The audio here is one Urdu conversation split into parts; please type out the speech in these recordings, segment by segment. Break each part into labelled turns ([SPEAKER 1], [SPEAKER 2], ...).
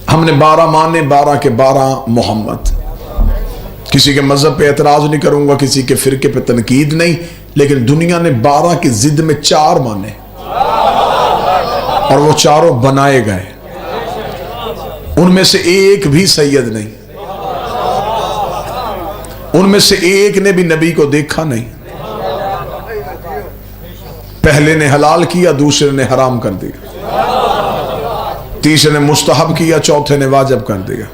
[SPEAKER 1] ہم نے 12 مانے، 12 کے 12 محمد. کسی کے مذہب پہ اعتراض نہیں کروں گا، کسی کے فرقے پہ تنقید نہیں، لیکن دنیا نے 12 کی ضد میں 4 مانے اور وہ چاروں بنائے گئے. ان میں سے ایک بھی سید نہیں، ان میں سے ایک نے بھی نبی کو دیکھا نہیں. پہلے نے حلال کیا، دوسرے نے حرام کر دیا، تیسرے نے مستحب کیا، چوتھے نے واجب کر دیا.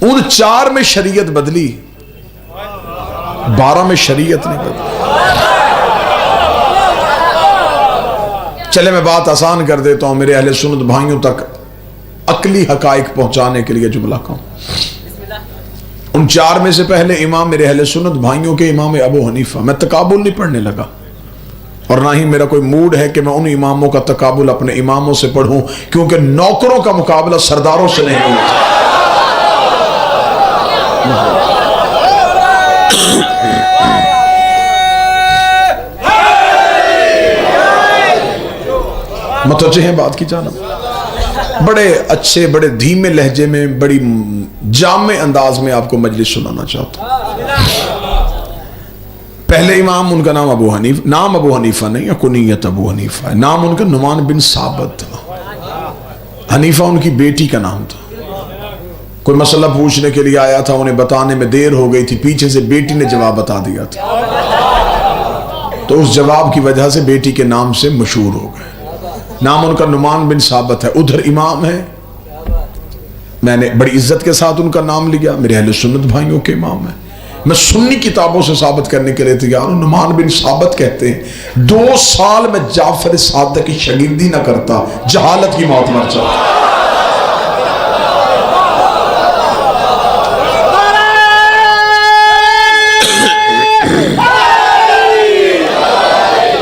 [SPEAKER 1] ان 4 میں شریعت بدلی، 12 میں شریعت نہیں بدلی. چلے میں بات آسان کر دیتا ہوں میرے اہل سنت بھائیوں تک عقلی حقائق پہنچانے کے لیے جملہ کہوں. ان 4 میں سے پہلے امام میرے اہل سنت بھائیوں کے امام ابو حنیفہ. میں تقابل نہیں پڑھنے لگا اور نہ ہی میرا کوئی موڈ ہے کہ میں ان اماموں کا تقابل اپنے اماموں سے پڑھوں، کیونکہ نوکروں کا مقابلہ سرداروں سے نہیں ہوتا. متوجہ ہیں بات کی جانب. بڑے اچھے، بڑے دھیمے لہجے میں، بڑی جامع انداز میں آپ کو مجلس سنانا چاہتا ہوں. پہلے امام ان کا نام ابو حنیفہ، نام ابو حنیفہ نہیں یا کنیت ابو حنیفہ ہے، نام ان کا نعمان بن ثابت تھا. حنیفہ ان کی بیٹی کا نام تھا. کوئی مسئلہ پوچھنے کے لیے آیا تھا، انہیں بتانے میں دیر ہو گئی تھی، پیچھے سے بیٹی نے جواب بتا دیا تھا، تو اس جواب کی وجہ سے بیٹی کے نام سے مشہور ہو گئے. نام ان کا نعمان بن ثابت ہے. ادھر امام ہے، میں نے بڑی عزت کے ساتھ ان کا نام لیا، میرے اہل سنت بھائیوں کے امام ہیں. میں سنی کتابوں سے ثابت کرنے کے لیے تیار ہوں. نعمان بن ثابت کہتے ہیں 2 سال میں جعفر صادق کی شاگردی نہ کرتا، جہالت کی موت مر جاتا.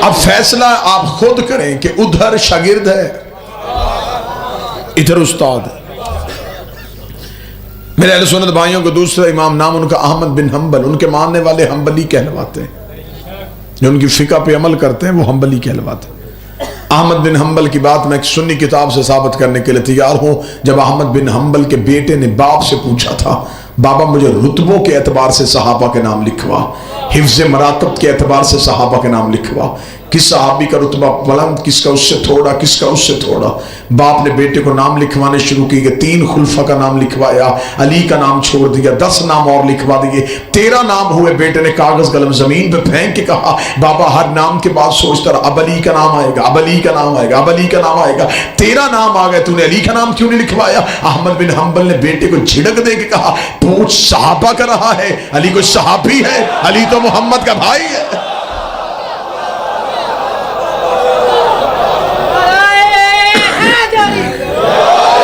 [SPEAKER 1] اب فیصلہ آپ خود کریں کہ ادھر شاگرد ہے، ادھر استاد ہے. میرے اہل سنت بھائیوں کو دوسرا امام نام ان کا احمد بن حنبل. ان کے ماننے والے حنبلی کہلواتے ہیں، جو ان کی فقہ پہ عمل کرتے ہیں وہ حنبلی کہلواتے ہیں. احمد بن حنبل کی بات میں ایک سنی کتاب سے ثابت کرنے کے لیے تیار ہوں. جب احمد بن حنبل کے بیٹے نے باپ سے پوچھا تھا، بابا مجھے رتبوں کے اعتبار سے صحابہ کے نام لکھوا، حفظ مراتب کے اعتبار سے صحابہ کے نام لکھوا، کس صحابی کا رتبہ بلند، کس کا اس سے تھوڑا، کس کا اس سے تھوڑا. باپ نے بیٹے کو نام لکھوانے شروع کی کہ 3 خلفاء کا نام لکھوایا، علی کا نام چھوڑ دیا، 10 نام اور لکھوا دیے، 13 نام ہوئے. بیٹے نے کاغذ قلم زمین پہ پھینک کے کہا، بابا ہر نام کے بعد سوچتا رہا اب علی کا نام آئے گا، اب علی کا نام آئے گا، اب علی کا نام آئے گا. 13 نام آ گئے، تو نے علی کا نام کیوں نہیں لکھوایا؟ احمد بن حنبل نے بیٹے کو جھڑک دے کے کہا، پوچھ صحابہ کا رہا ہے، علی کوئی صحابی ہے؟ علی تو محمد کا بھائی ہے.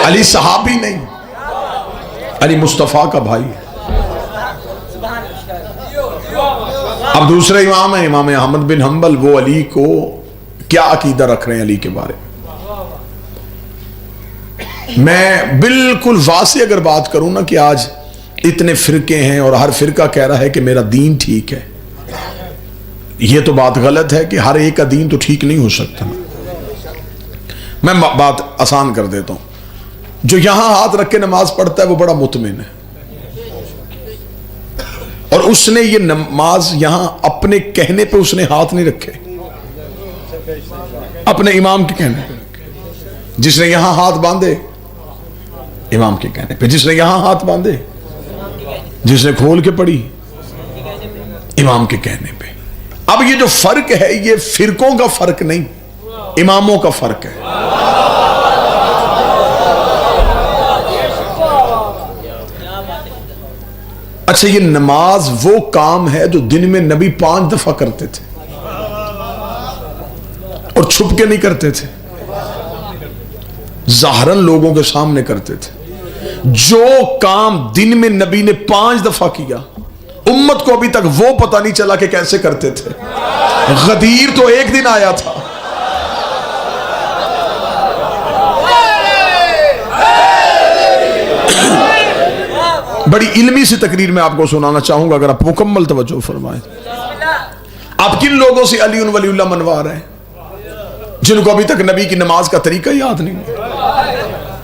[SPEAKER 1] علی صحابی نہیں، علی مصطفیٰ کا بھائی ہے. اب دوسرے امام ہیں امام احمد بن حنبل. وہ علی کو کیا عقیدہ رکھ رہے ہیں علی کے بارے میں بالکل واضح اگر بات کروں نا کہ آج اتنے فرقے ہیں اور ہر فرقہ کہہ رہا ہے کہ میرا دین ٹھیک ہے، یہ تو بات غلط ہے کہ ہر ایک کا دین تو ٹھیک نہیں ہو سکتا. میں بات آسان کر دیتا ہوں. جو یہاں ہاتھ رکھ کے نماز پڑھتا ہے وہ بڑا مطمئن ہے، اور اس نے یہ نماز یہاں اپنے کہنے پہ اس نے ہاتھ نہیں رکھے، اپنے امام کے کہنے پہ رکھے. جس نے یہاں ہاتھ باندھے امام کے کہنے پہ، جس نے یہاں ہاتھ باندھے، جس نے کھول کے پڑھی امام کے کہنے پہ. اب یہ جو فرق ہے یہ فرقوں کا فرق نہیں، اماموں کا فرق ہے. اچھا، یہ نماز وہ کام ہے جو دن میں نبی 5 دفعہ کرتے تھے اور چھپ کے نہیں کرتے تھے، ظاہراً لوگوں کے سامنے کرتے تھے. جو کام دن میں نبی نے 5 دفعہ کیا، امت کو ابھی تک وہ پتہ نہیں چلا کہ کیسے کرتے تھے. غدیر تو ایک دن آیا تھا، بڑی علمی سی تقریر میں آپ کو سنانا چاہوں گا اگر آپ مکمل توجہ فرمائیں. آپ کن لوگوں سے علی ولی اللہ منوا رہے ہیں؟ جن کو ابھی تک نبی کی نماز کا طریقہ یاد نہیں ہے،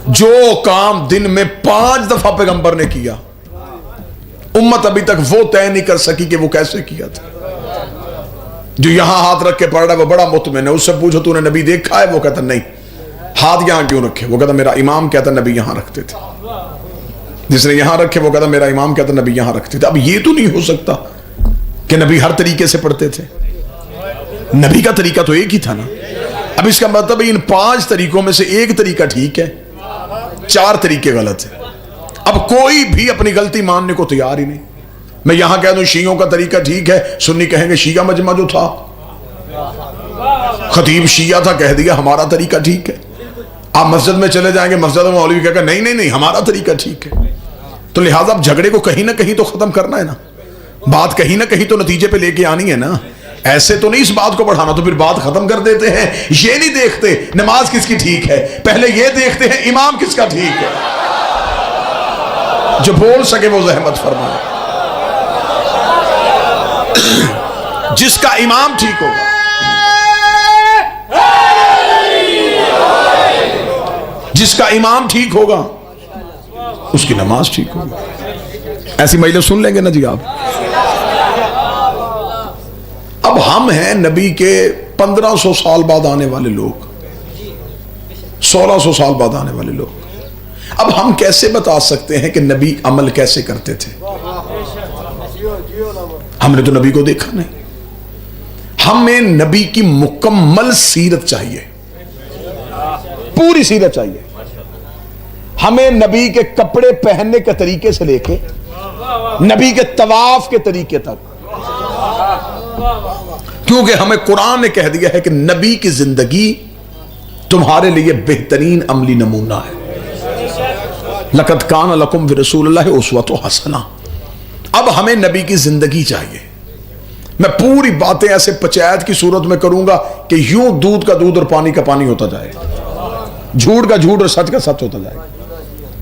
[SPEAKER 1] جو کام دن میں 5 دفعہ پیغمبر نے کیا، امت ابھی تک وہ طے نہیں کر سکی کہ وہ کیسے کیا تھا۔ جو یہاں ہاتھ رکھ کے پڑھ رہا ہے وہ بڑا مطمئن ہے، اس سے پوچھو تو نے نبی دیکھا ہے؟ وہ کہتا نہیں۔ ہاتھ یہاں کیوں رکھے؟ وہ کہتا میرا امام کہتا نبی یہاں رکھتے تھے۔ جس نے یہاں رکھے وہ کہتا میرا امام کہتا نبی یہاں رکھتے تھے۔ اب یہ تو نہیں ہو سکتا کہ نبی ہر طریقے سے پڑھتے تھے، نبی کا طریقہ تو ایک ہی تھا نا۔ اب اس کا مطلب ان 5 طریقوں میں سے ایک طریقہ ٹھیک ہے، 4 طریقے غلط ہیں۔ اب کوئی بھی اپنی غلطی ماننے کو تیار ہی نہیں۔ میں یہاں کہہ دوں شیعوں کا طریقہ ٹھیک ہے، سنی کہیں گے شیعہ مجمع جو تھا، خطیب شیعہ تھا، کہہ دیا ہمارا طریقہ ٹھیک ہے۔ آپ مسجد میں چلے جائیں گے، مسجد میں مولوی کہہ گا نہیں نہیں نہیں ہمارا طریقہ ٹھیک ہے۔ تو لہٰذا اب جھگڑے کو کہیں نہ کہیں تو ختم کرنا ہے نا، بات کہیں نہ کہیں تو نتیجے پہ لے کے آنی ہے نا۔ ایسے تو نہیں اس بات کو بڑھانا، تو پھر بات ختم کر دیتے ہیں۔ یہ نہیں دیکھتے نماز کس کی ٹھیک ہے، پہلے یہ دیکھتے ہیں امام کس کا ٹھیک ہے۔ جو بول سکے وہ زحمت فرمائے۔ جس کا امام ٹھیک ہوگا، جس کا امام ٹھیک ہوگا اس کی نماز ٹھیک ہوگی۔ ایسی مجلس سن لیں گے نا جی آپ۔ اب ہم ہیں نبی کے 1500 سال بعد آنے والے لوگ، 1600 سال بعد آنے والے لوگ۔ اب ہم کیسے بتا سکتے ہیں کہ نبی عمل کیسے کرتے تھے؟ ہم نے تو نبی کو دیکھا نہیں۔ ہمیں نبی کی مکمل سیرت چاہیے، پوری سیرت چاہیے۔ ہمیں نبی کے کپڑے پہننے کے طریقے سے لے کے نبی کے طواف کے طریقے تک، کیونکہ ہمیں قرآن نے کہہ دیا ہے کہ نبی کی زندگی تمہارے لیے بہترین عملی نمونہ ہے۔ لَقَدْ كَانَ لَكُمْ فِي رَسُولِ اللَّهِ أُسْوَةٌ حَسَنَةٌ۔ اب ہمیں نبی کی زندگی چاہیے۔ میں پوری باتیں ایسے پنچایت کی صورت میں کروں گا کہ یوں دودھ کا دودھ اور پانی کا پانی ہوتا جائے، جھوٹ کا جھوٹ اور سچ کا سچ ہوتا جائے۔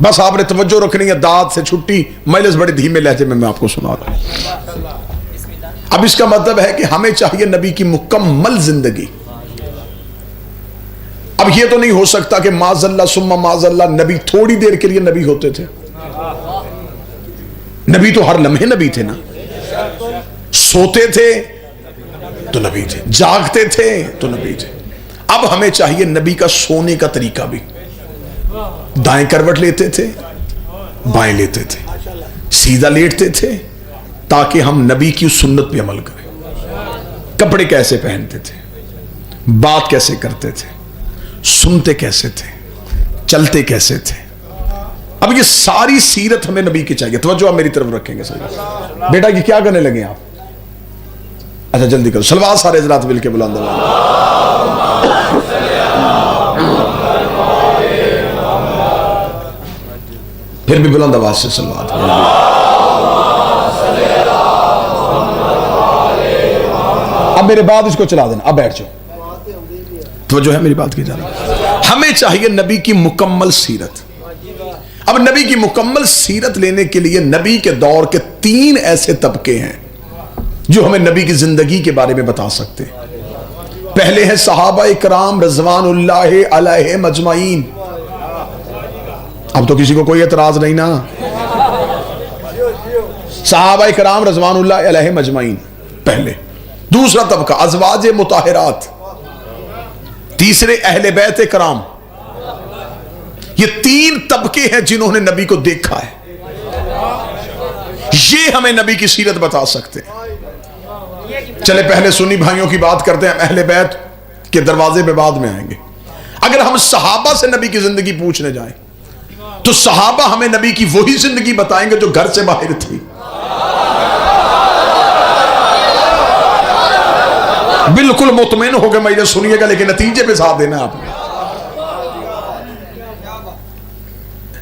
[SPEAKER 1] بس آپ نے توجہ رکھنی ہے، داد سے چھٹی، مجلس بڑے دھیمے لہجے میں آپ کو سنا رہا ہوں۔ اب اس کا مطلب ہے کہ ہمیں چاہیے نبی کی مکمل زندگی۔ اب یہ تو نہیں ہو سکتا کہ معاذ اللہ ثم معاذ اللہ نبی تھوڑی دیر کے لیے نبی ہوتے تھے۔ نبی تو ہر لمحے نبی تھے نا، سوتے تھے تو نبی تھے، جاگتے تھے تو نبی تھے۔ اب ہمیں چاہیے نبی کا سونے کا طریقہ بھی، دائیں کروٹ لیتے تھے، بائیں لیتے تھے، سیدھا لیٹتے تھے تاکہ ہم نبی کی سنت پہ عمل کریں۔ کپڑے کیسے پہنتے تھے، بات کیسے کرتے تھے، سنتے کیسے تھے، چلتے کیسے تھے۔ اب یہ ساری سیرت ہمیں نبی کی چاہیے۔ توجہ آپ میری طرف رکھیں گے سر۔ بیٹا یہ کیا کرنے لگے آپ؟ اچھا جلدی کرو، صلوات سارے حضرات مل کے بلند پھر بھی بلند آواز سے صلوات۔ اب میرے بعد اس کو چلا دینا، اب بیٹھ جاؤ، توجہ ہے میری بات کی جانب۔ ہمیں چاہیے نبی کی مکمل سیرت۔ اب نبی کی مکمل سیرت لینے کے لیے نبی کے دور کے 3 ایسے طبقے ہیں جو ہمیں نبی کی زندگی کے بارے میں بتا سکتے ہیں۔ پہلے ہیں صحابہ اکرام رضوان اللہ علیہم اجمعین۔ اب تو کسی کو کوئی اعتراض نہیں نا، صحابہ اکرام رضوان اللہ علیہم اجمعین پہلے۔ دوسرا طبقہ ازواج مطہرات، تیسرے اہل بیت کرام۔ یہ 3 طبقے ہیں جنہوں نے نبی کو دیکھا ہے، یہ ہمیں نبی کی سیرت بتا سکتے ہیں۔ چلے پہلے سنی بھائیوں کی بات کرتے ہیں، اہل بیت کے دروازے پہ بعد میں آئیں گے۔ اگر ہم صحابہ سے نبی کی زندگی پوچھنے جائیں تو صحابہ ہمیں نبی کی وہی زندگی بتائیں گے جو گھر سے باہر تھی۔ بالکل مطمئن ہو گئے میں سنیے گا، لیکن نتیجے پہ ساتھ دینا آپ نے۔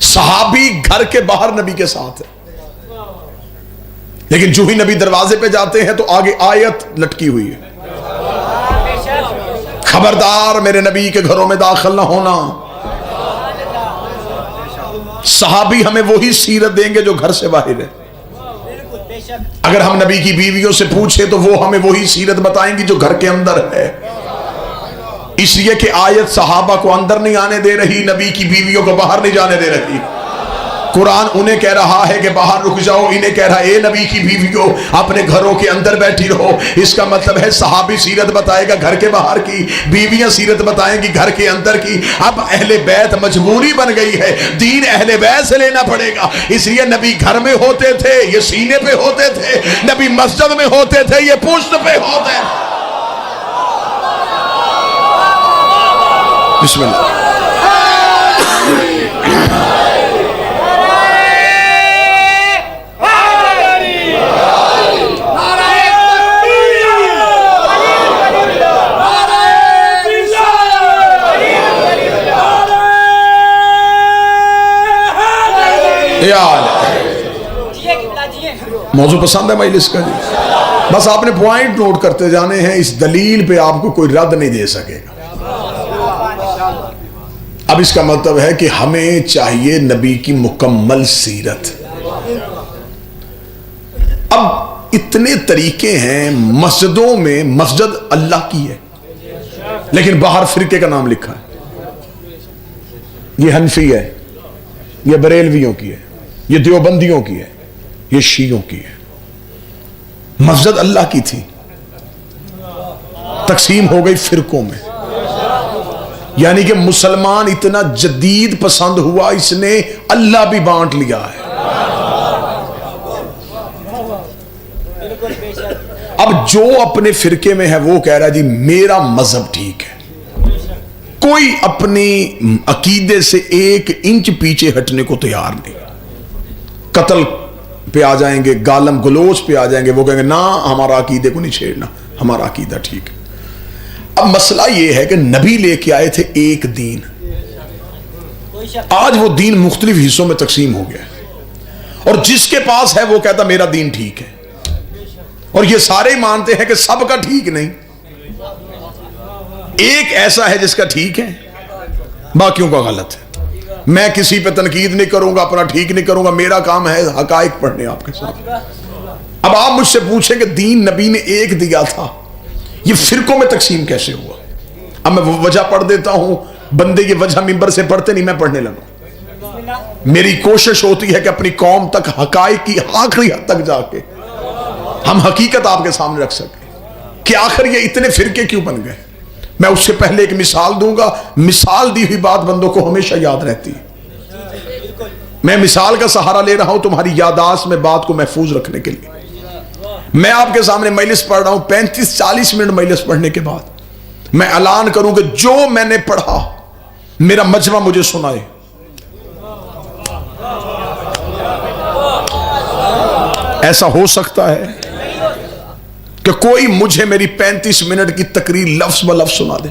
[SPEAKER 1] صحابی گھر کے باہر نبی کے ساتھ ہے، لیکن جو ہی نبی دروازے پہ جاتے ہیں تو آگے آیت لٹکی ہوئی ہے، خبردار میرے نبی کے گھروں میں داخل نہ ہونا۔ صحابی ہمیں وہی سیرت دیں گے جو گھر سے باہر ہے۔ اگر ہم نبی کی بیویوں سے پوچھیں تو وہ ہمیں وہی سیرت بتائیں گی جو گھر کے اندر ہے۔ اس لیے کہ آیت صحابہ کو اندر نہیں آنے دے رہی، نبی کی بیویوں کو باہر نہیں جانے دے رہی۔ قرآن انہیں کہہ رہا ہے کہ باہر رک جاؤ، انہیں کہہ رہا ہے اے نبی کی بیویوں اپنے گھروں کے اندر بیٹھی رہو۔ اس کا مطلب ہے صحابی سیرت بتائے گا گھر کے باہر کی، بیویاں سیرت بتائیں گی گھر کے اندر کی۔ اب اہل بیت مجبوری بن گئی ہے، دین اہل بیت سے لینا پڑے گا۔ اس لیے نبی گھر میں ہوتے تھے یہ سینے پہ ہوتے تھے، نبی مسجد میں ہوتے تھے یہ پشت پہ ہوتے تھے۔ بسم اللہ۔ موضوع پسند ہے مجلس کا جی؟ بس آپ نے پوائنٹ نوٹ کرتے جانے ہیں، اس دلیل پہ آپ کو کوئی رد نہیں دے سکے گا۔ اب اس کا مطلب ہے کہ ہمیں چاہیے نبی کی مکمل سیرت۔ اب اتنے طریقے ہیں، مسجدوں میں مسجد اللہ کی ہے لیکن باہر فرقے کا نام لکھا ہے، یہ حنفی ہے، یہ بریلویوں کی ہے، یہ دیوبندیوں کی ہے، یہ شیعوں کی ہے۔ مسجد اللہ کی تھی، تقسیم ہو گئی فرقوں میں، یعنی کہ مسلمان اتنا جدید پسند ہوا اس نے اللہ بھی بانٹ لیا ہے۔ اب جو اپنے فرقے میں ہے وہ کہہ رہا ہے جی میرا مذہب ٹھیک ہے، کوئی اپنی عقیدے سے ایک انچ پیچھے ہٹنے کو تیار نہیں۔ قتل پہ آ جائیں گے، گالم گلوچ پہ آ جائیں گے، وہ کہیں گے نا ہمارا عقیدے کو نہیں چھیڑنا، ہمارا عقیدہ ٹھیک ہے۔ اب مسئلہ یہ ہے کہ نبی لے کے آئے تھے ایک دین، آج وہ دین مختلف حصوں میں تقسیم ہو گیا ہے، اور جس کے پاس ہے وہ کہتا میرا دین ٹھیک ہے، اور یہ سارے مانتے ہیں کہ سب کا ٹھیک نہیں، ایک ایسا ہے جس کا ٹھیک ہے باقیوں کا غلط ہے۔ میں کسی پہ تنقید نہیں کروں گا، اپنا ٹھیک نہیں کروں گا، میرا کام ہے حقائق پڑھنے آپ کے ساتھ۔ اب آپ مجھ سے پوچھیں کہ دین نبی نے ایک دیا تھا، یہ فرقوں میں تقسیم کیسے ہوا؟ اب میں وجہ پڑھ دیتا ہوں، بندے یہ وجہ ممبر سے پڑھتے نہیں، میں پڑھنے لگا۔ میری کوشش ہوتی ہے کہ اپنی قوم تک حقائق کی آخری حد تک جا کے ہم حقیقت آپ کے سامنے رکھ سکیں کہ آخر یہ اتنے فرقے کیوں بن گئے۔ میں اس سے پہلے ایک مثال دوں گا، مثال دی ہوئی بات بندوں کو ہمیشہ یاد رہتی ہے۔ میں مثال کا سہارا لے رہا ہوں تمہاری یادداشت میں بات کو محفوظ رکھنے کے لیے۔ میں آپ کے سامنے مجلس پڑھ رہا ہوں، 35-40 منٹ مجلس پڑھنے کے بعد میں اعلان کروں کہ جو میں نے پڑھا میرا مجمع مجھے سنائے۔ ایسا ہو سکتا ہے کہ کوئی مجھے میری 35 منٹ کی تقریر لفظ ب لفظ سنا دے؟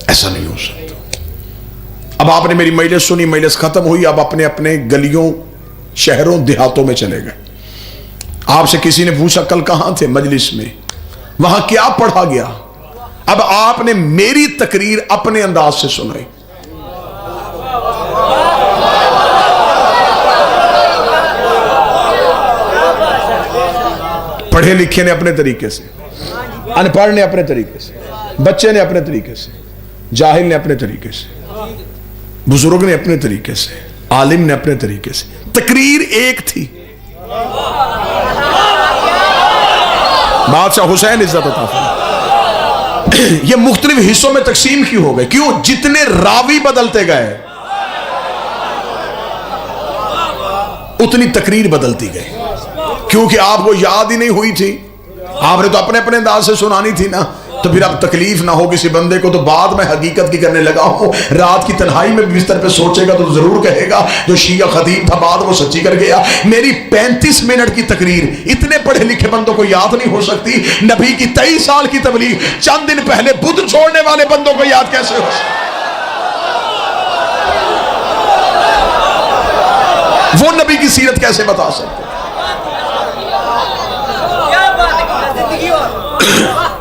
[SPEAKER 1] ایسا نہیں ہو سکتا۔ اب آپ نے میری مجلس سنی، مجلس ختم ہوئی، اب اپنے اپنے گلیوں، شہروں، دیہاتوں میں چلے گئے۔ آپ سے کسی نے پوچھا کل کہاں تھے؟ مجلس میں۔ وہاں کیا پڑھا گیا؟ اب آپ نے میری تقریر اپنے انداز سے سنائی۔ پڑھے لکھے نے اپنے طریقے سے، ان پڑھ نے اپنے طریقے سے، بچے نے اپنے طریقے سے، جاہل نے اپنے طریقے سے، بزرگ نے اپنے طریقے سے، عالم نے اپنے طریقے سے۔ تقریر ایک تھی۔ بادشاہ حسین عزت عطا فرمائے۔ یہ مختلف حصوں میں تقسیم کیوں ہو گئے؟ کیوں؟ جتنے راوی بدلتے گئے اتنی تقریر بدلتی گئی، کیونکہ آپ کو یاد ہی نہیں ہوئی تھی، آپ نے تو اپنے اپنے انداز سے سنانی تھی نا۔ تو پھر اب تکلیف نہ ہو کسی بندے کو تو بعد میں حقیقت کی کرنے لگا ہوں، رات کی تنہائی میں بستر پہ سوچے گا تو ضرور کہے گا جو شیعہ خطیب تھا بعد وہ سچی کر گیا۔ میری 35 منٹ کی تقریر اتنے پڑھے لکھے بندوں کو یاد نہیں ہو سکتی، نبی کی 23 سال کی تبلیغ چند دن پہلے بدھ چھوڑنے والے بندوں کو یاد کیسے ہو سکتی؟ وہ نبی کی سیرت کیسے بتا سکتے؟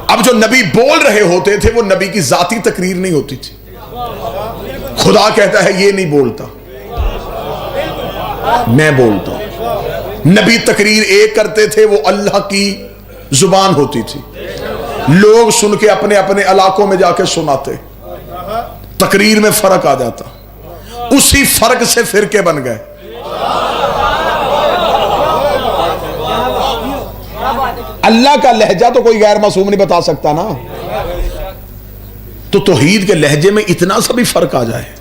[SPEAKER 1] اب جو نبی بول رہے ہوتے تھے وہ نبی کی ذاتی تقریر نہیں ہوتی تھی۔ خدا کہتا ہے یہ نہیں بولتا، میں بولتا ہوں۔ نبی تقریر ایک کرتے تھے، وہ اللہ کی زبان ہوتی تھی۔ لوگ سن کے اپنے اپنے علاقوں میں جا کے سناتے، تقریر میں فرق آ جاتا، اسی فرق سے فرقے بن گئے۔ اللہ کا لہجہ تو کوئی غیر معصوم نہیں بتا سکتا نا، تو توحید کے لہجے میں اتنا سا بھی فرق آ جائے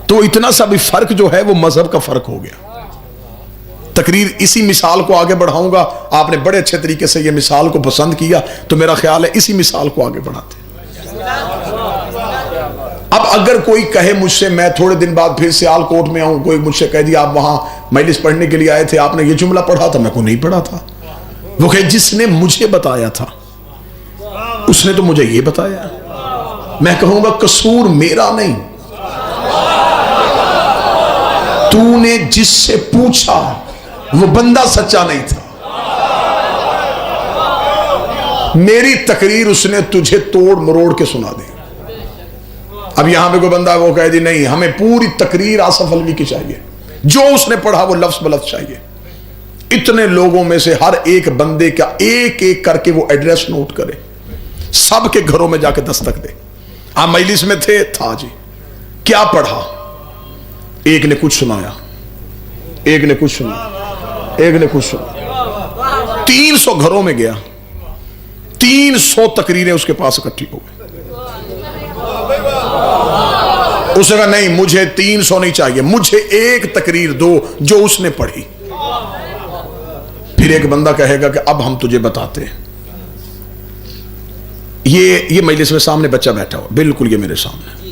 [SPEAKER 1] تو اتنا سا بھی فرق جو ہے وہ مذہب کا فرق ہو گیا۔ تقریر اسی مثال کو آگے بڑھاؤں گا، آپ نے بڑے اچھے طریقے سے یہ مثال کو پسند کیا تو میرا خیال ہے اسی مثال کو آگے بڑھاتے۔ اب اگر کوئی کہے مجھ سے، میں تھوڑے دن بعد پھر سیال کوٹ میں آؤں، کوئی مجھ سے کہہ دیا آپ وہاں مجلس پڑھنے کے لیے آئے تھے، آپ نے یہ جملہ پڑھا تھا، میں کو نہیں پڑھا تھا، وہ کہ جس نے مجھے بتایا تھا اس نے تو مجھے یہ بتایا، میں کہوں گا قصور میرا نہیں، تو نے جس سے پوچھا وہ بندہ سچا نہیں تھا، میری تقریر اس نے تجھے توڑ مروڑ کے سنا دی۔ اب یہاں پہ کوئی بندہ وہ کہہ دی نہیں ہمیں پوری تقریر آصف علوی کی چاہیے، جو اس نے پڑھا وہ لفظ بلفظ چاہیے۔ اتنے لوگوں میں سے ہر ایک بندے کا ایک ایک کر کے وہ ایڈریس نوٹ کرے، سب کے گھروں میں جا کے دستک دے۔ آپ مجلس میں تھا جی، کیا پڑھا؟ ایک نے کچھ سنایا، ایک نے کچھ سنا، ایک نے کچھ سنا، 300 گھروں میں گیا، 300 تقریریں اس کے پاس اکٹھی ہو گئی۔ اس نے کہا نہیں مجھے 300 نہیں چاہیے، مجھے ایک تقریر دو جو اس نے پڑھی۔ پھر ایک بندہ کہے گا کہ اب ہم تجھے بتاتے ہیں، یہ مجلس میں سامنے بچہ بیٹھا ہوا، بالکل یہ میرے سامنے،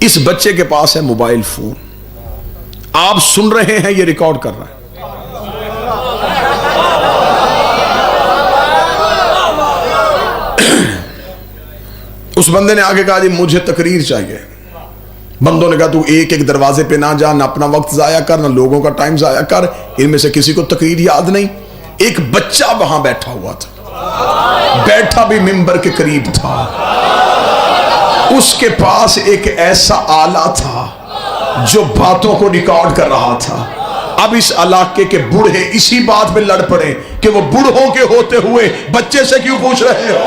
[SPEAKER 1] اس بچے کے پاس ہے موبائل فون، آپ سن رہے ہیں یہ ریکارڈ کر رہا ہے۔ اس بندے نے آگے کہا جی مجھے تقریر چاہیے، بندوں نے کہا تو ایک ایک دروازے پہ نہ جا، نہ اپنا وقت ضائع کر، نہ لوگوں کا ٹائم ضائع کر، ان میں سے کسی کو تقریر یاد نہیں۔ ایک بچہ وہاں بیٹھا ہوا تھا، بیٹھا بھی ممبر کے قریب تھا، اس کے پاس ایک ایسا آلہ تھا جو باتوں کو ریکارڈ کر رہا تھا۔ اب اس علاقے کے بوڑھے اسی بات پہ لڑ پڑے کہ وہ بوڑھوں کے ہوتے ہوئے بچے سے کیوں پوچھ رہے ہو؟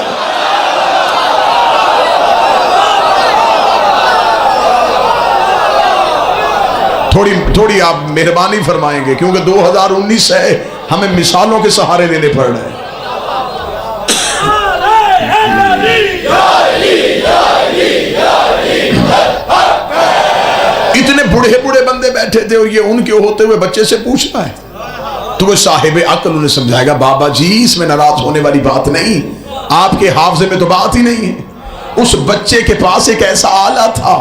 [SPEAKER 1] تھوڑی آپ مہربانی فرمائیں گے کیونکہ 2019 ہے، ہمیں مثالوں کے سہارے لینے پڑ رہے ہیں۔ اتنے بڑے بڑے بندے بیٹھے تھے اور یہ ان کے ہوتے ہوئے بچے سے پوچھ رہا ہے، تو وہ صاحب عقل انہیں سمجھائے گا بابا جی اس میں ناراض ہونے والی بات نہیں، آپ کے حافظے میں تو بات ہی نہیں ہے۔ اس بچے کے پاس ایک ایسا آلہ تھا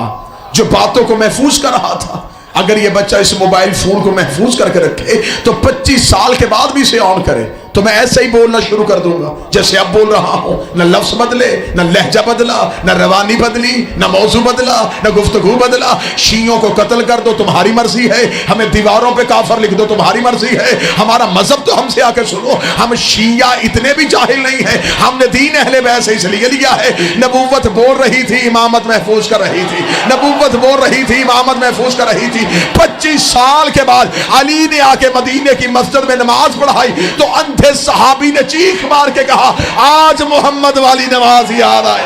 [SPEAKER 1] جو باتوں کو محفوظ کر رہا تھا۔ اگر یہ بچہ اس موبائل فون کو محفوظ کر کے رکھے تو 25 سال کے بعد بھی اسے آن کرے تو میں ایسے ہی بولنا شروع کر دوں گا جیسے اب بول رہا ہوں، نہ لفظ بدلے، نہ لہجہ بدلا، نہ روانی بدلی، نہ موضوع بدلا، نہ گفتگو بدلا۔ شیعوں کو قتل کر دو تمہاری مرضی ہے، ہمیں دیواروں پہ کافر لکھ دو تمہاری مرضی ہے، ہمارا مذہب تو ہم سے آ کے سنو۔ ہم شیعہ اتنے بھی جاہل نہیں ہیں، ہم نے دین اہل بیت سے اس لیے لیا ہے۔ نبوت بول رہی تھی، امامت محفوظ کر رہی تھی، نبوت بول رہی تھی، امامت محفوظ کر رہی تھی۔ 25 سال کے بعد علی نے آ کے مدینے کی مسجد میں نماز پڑھائی تو صحابی نے چیخ مار کے کہا آج محمد والی نماز یاد آئے۔